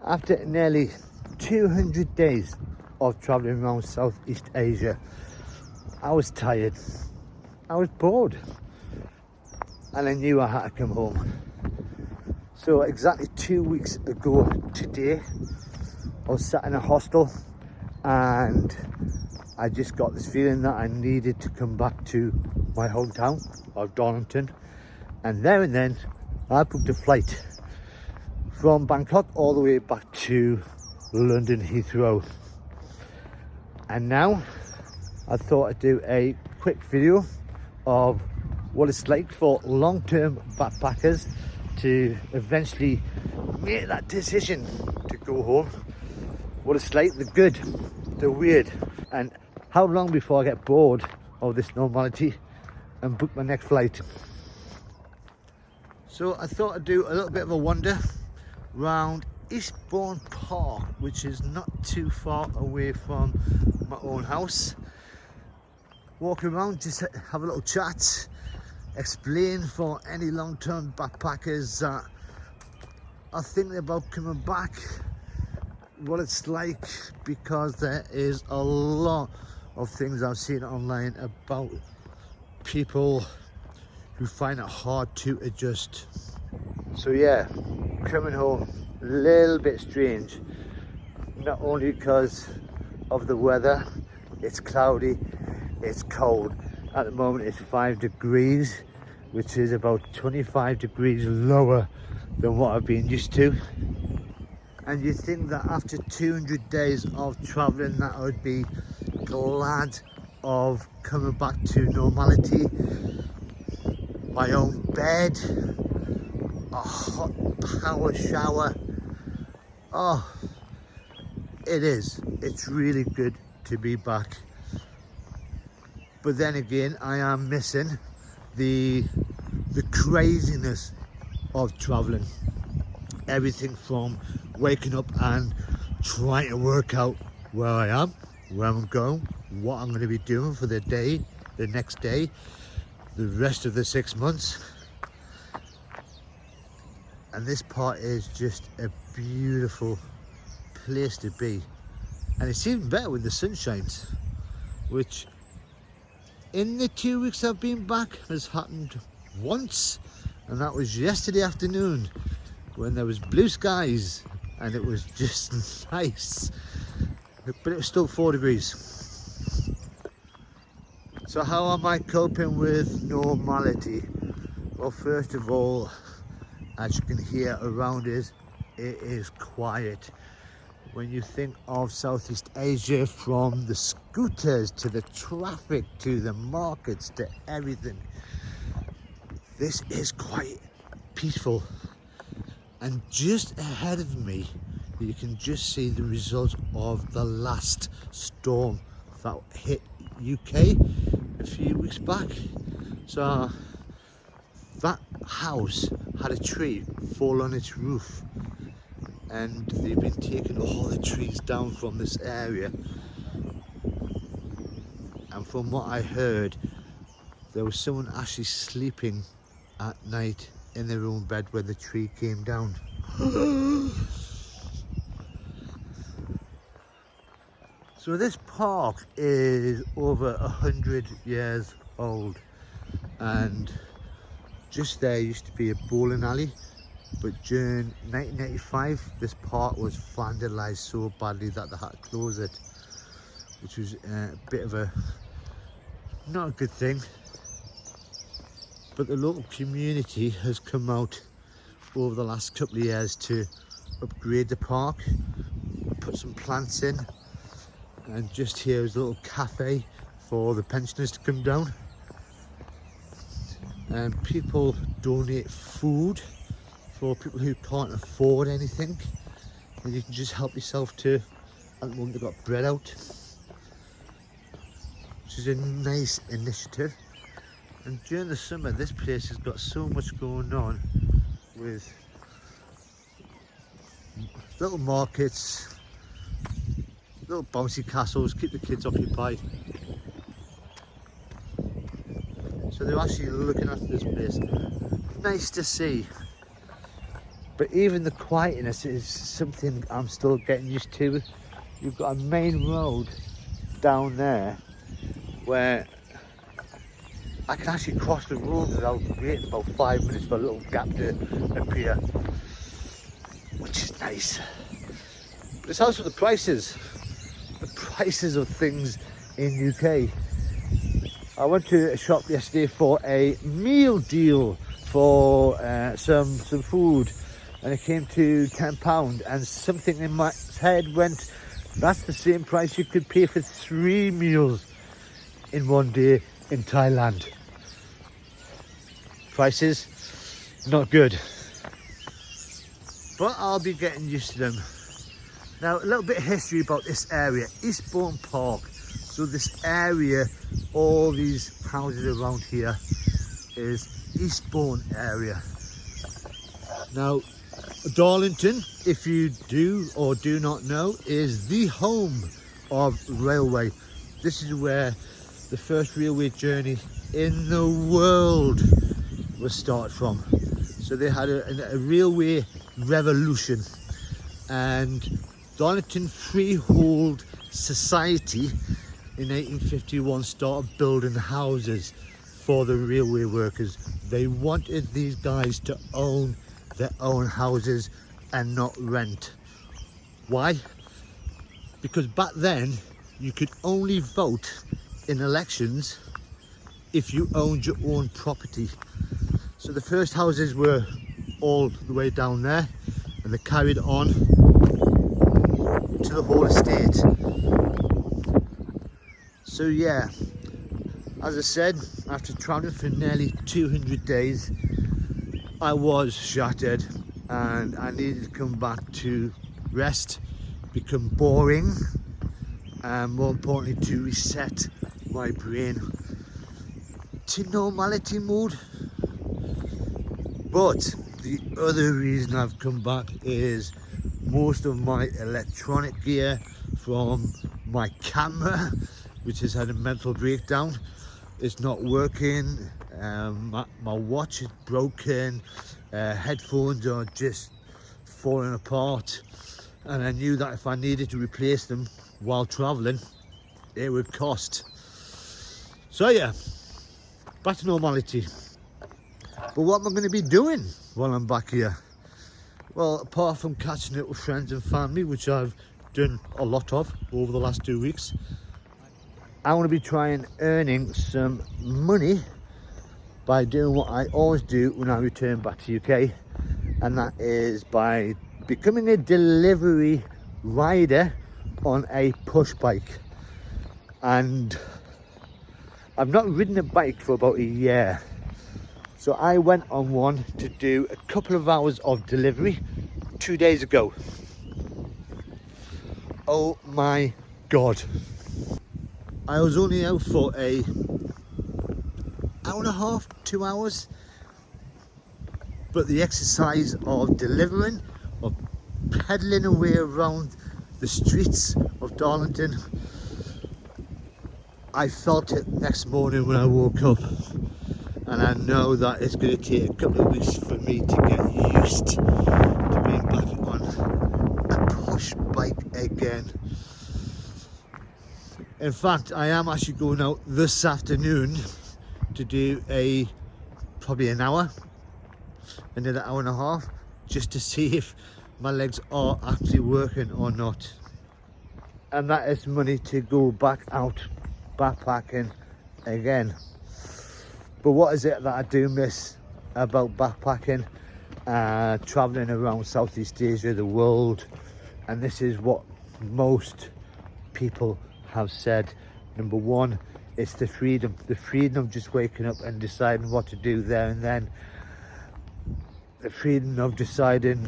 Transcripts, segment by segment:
After nearly 200 days of travelling around Southeast Asia, I was tired, I was bored, and I knew I had to come home. So exactly 2 weeks ago today, I was sat in a hostel and I just got this feeling that I needed to come back to my hometown of Darlington, and there and then I booked a flight from Bangkok all the way back to London Heathrow. And now I thought I'd do a quick video of what it's like for long-term backpackers to eventually make that decision to go home. What it's like, the good, the weird, and how long before I get bored of this normality and book my next flight. So I thought I'd do a little bit of a wander around Eastbourne Park, which is not too far away from my own house. Walk around, just have a little chat, explain for any long-term backpackers that are thinking about coming back what it's like, because there is a lot of things I've seen online about people who find it hard to adjust. So yeah, coming home a little bit strange, not only because of the weather. It's cloudy, it's cold. At the moment it's 5 degrees, which is about 25 degrees lower than what I've been used to. And you think that after 200 days of traveling that I would be glad of coming back to normality, my own bed, a hot power shower. Oh, it's really good to be back. But then again, I am missing the craziness of traveling. Everything from waking up and trying to work out where I am, where I'm going, what I'm going to be doing for the day, the next day, the rest of the 6 months. And this part is just a beautiful place to be. And it's even better when the sun shines, which in the 2 weeks I've been back has happened once, and that was yesterday afternoon when there was blue skies and it was just nice, but it was still 4 degrees. So how am I coping with normality? Well, first of all, as you can hear around us, it is quiet. When you think of Southeast Asia, from the scooters to the traffic to the markets to everything, this is quite peaceful. And just ahead of me, you can just see the results of the last storm that hit UK a few weeks back. So that house had a tree fall on its roof, and they've been taking all the trees down from this area. And from what I heard, there was someone actually sleeping at night in their own bed when the tree came down. So this park is over 100 years old, and just there used to be a bowling alley, but during 1985 this park was vandalised so badly that they had to close it, which was a bit of a not a good thing. But the local community has come out over the last couple of years to upgrade the park, put some plants in, and just here is a little cafe for the pensioners to come down. And people donate food for people who can't afford anything, and you can just help yourself to, at the moment they've got bread out, which is a nice initiative. And during the summer this place has got so much going on, with little markets, little bouncy castles, keep the kids occupied. So they're actually looking after this place. Nice to see. But even the quietness is something I'm still getting used to. You've got a main road down there where I can actually cross the road without waiting about 5 minutes for a little gap to appear, which is nice. But it's also the prices of things in UK. I went to a shop yesterday for a meal deal for some food, and it came to £10, and something in my head went, that's the same price you could pay for 3 meals in one day in Thailand. Prices not good, but I'll be getting used to them. Now, a little bit of history about this area. Eastbourne Park. So this area, all these houses around here is Eastbourne area. Now, Darlington, if you do or do not know, is the home of railway. This is where the first railway journey in the world was started from. So they had a railway revolution, and Darlington Freehold Society in 1851 started building houses for the railway workers. They wanted these guys to own their own houses and not rent. Why? Because back then you could only vote in elections if you owned your own property. So the first houses were all the way down there, and they carried on to the whole estate. So yeah, as I said, after traveling for nearly 200 days, I was shattered, and I needed to come back to rest, become boring, and more importantly to reset my brain to normality mode. But the other reason I've come back is most of my electronic gear, from my camera, which has had a mental breakdown, it's not working. My watch is broken, headphones are just falling apart, and I knew that if I needed to replace them while traveling, it would cost. So yeah, back to normality. But what am I going to be doing while I'm back here? Well, apart from catching up with friends and family, which I've done a lot of over the last 2 weeks, I want to be trying earning some money by doing what I always do when I return back to UK, and that is by becoming a delivery rider on a push bike. And I've not ridden a bike for about a year, so I went on one to do a couple of hours of delivery 2 days ago. Oh my god, I was only out for a hour and a half, 2 hours, but the exercise of delivering, of pedaling away around the streets of Darlington, I felt it next morning when I woke up, and I know that it's going to take a couple of weeks for me to get used to being back on a push bike again. In fact, I am actually going out this afternoon to do probably an hour, another hour and a half, just to see if my legs are actually working or not. And that is money to go back out backpacking again. But what is it that I do miss about backpacking, traveling around Southeast Asia, the world? And this is what most people have said. Number one, it's the freedom of just waking up and deciding what to do there and then. The freedom of deciding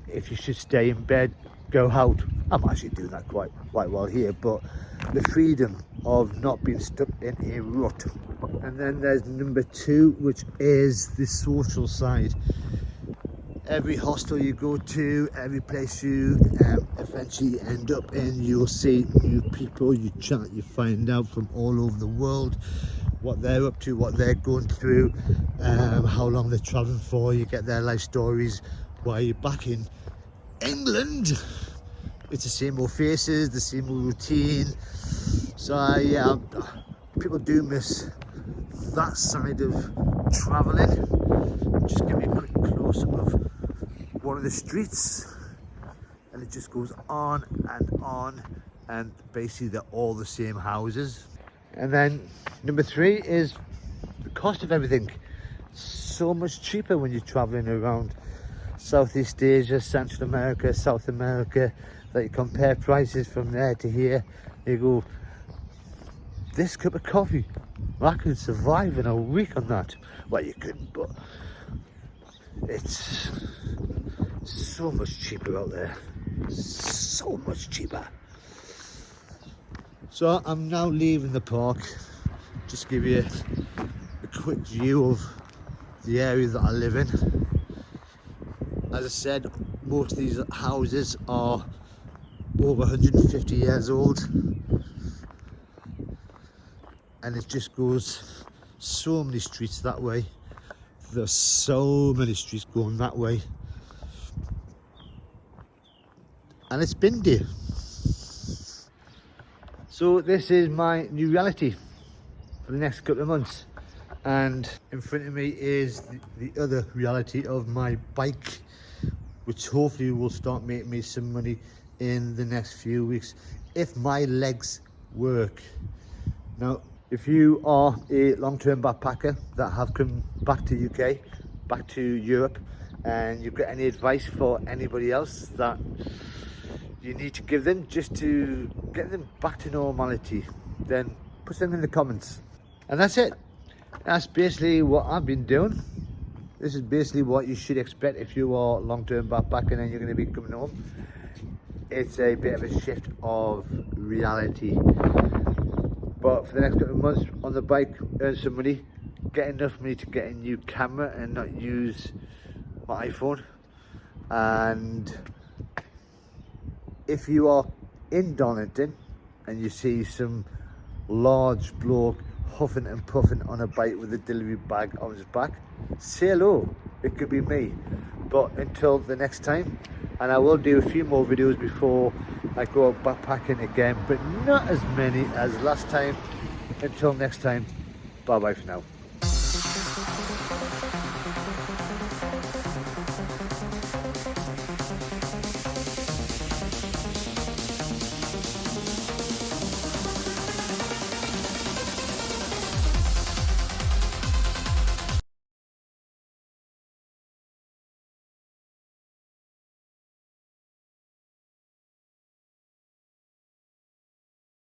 if you should stay in bed, go out. I'm actually doing that quite well here, but the freedom of not being stuck in a rut. And then there's number two, which is the social side. Every hostel you go to, every place you eventually end up in, you'll see new people, you chat, you find out from all over the world what they're up to, what they're going through, how long they're traveling for. You get their life stories, while you're back in England, it's the same old faces, the same old routine. So yeah, people do miss that side of travelling. Just give me a quick close-up of one of the streets, and it just goes on, and basically they're all the same houses. And then number 3 is the cost of everything. So much cheaper when you're traveling around Southeast Asia, Central America, South America, that you compare prices from there to here. You go, this cup of coffee, I could survive in a week on that. Well, you couldn't, but it's so much cheaper out there. So much cheaper. So I'm now leaving the park. Just give you a quick view of the area that I live in. As I said, most of these houses are over 150 years old, and it just goes so many streets that way. There's so many streets going that way, and it's been there. So this is my new reality for the next couple of months, and in front of me is the other reality of my bike, which hopefully will start making me some money in the next few weeks if my legs work. Now, if you are a long-term backpacker that have come back to UK, back to Europe, and you've got any advice for anybody else that you need to give them just to get them back to normality, then put them in the comments. And that's it. That's basically what I've been doing. This is basically what you should expect if you are long-term backpacking and you're going to be coming home. It's a bit of a shift of reality. But for the next couple of months on the bike, earn some money, get enough money to get a new camera and not use my iPhone. And if you are in Darlington and you see some large bloke huffing and puffing on a bike with a delivery bag on his back, say hello. It could be me. But until the next time, and I will do a few more videos before I go out backpacking again, but not as many as last time. Until next time, bye bye for now.